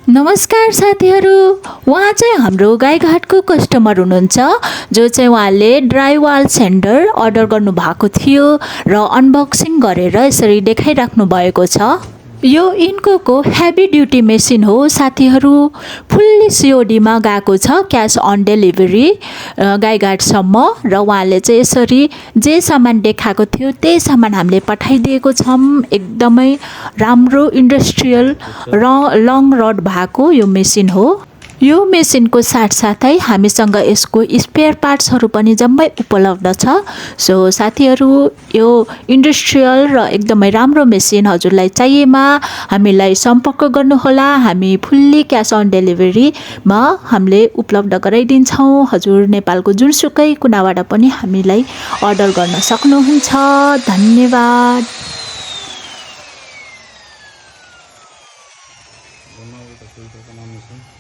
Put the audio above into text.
नमस्कार साथीहरू, उहाँ चाहिँ हाम्रो गाईघाटको कस्टमर हुनुहुन्छ जो चाहिँ उहाँले ड्राई स्यान्डर अर्डर गर्नुभएको थियो र अनबक्सिङ गरेर यसरी देखाइराख्नु भएको छ। यो इन्कोको हेभी ड्युटी मेसिन हो साथीहरू। फुल्ली सिओडीमा गएको छ, क्यास अन डेलिभरी गाईघाटसम्म, र उहाँले चाहिँ यसरी जे सामान देखाएको थियो त्यही सामान हामीले पठाइदिएको छौँ। एकदमै राम्रो इन्डस्ट्रियल लङ रड भएको यो मेसिन हो। यो मेसिनको साथसाथै हामीसँग यसको स्पेयर पार्ट्सहरू पनि जम्मै उपलब्ध छ। सो साथीहरू, यो इन्डस्ट्रियल र एकदमै राम्रो मेसिन हजुरलाई चाहिएमा हामीलाई सम्पर्क गर्नुहोला। हामी फुल्ली क्यास अन डेलिभरीमा हामीले उपलब्ध गराइदिन्छौँ। हजुर नेपालको जुनसुकै कुनाबाट पनि हामीलाई अर्डर गर्न सक्नुहुन्छ। धन्यवाद। बनाउने त सुई त बनाउनु छ।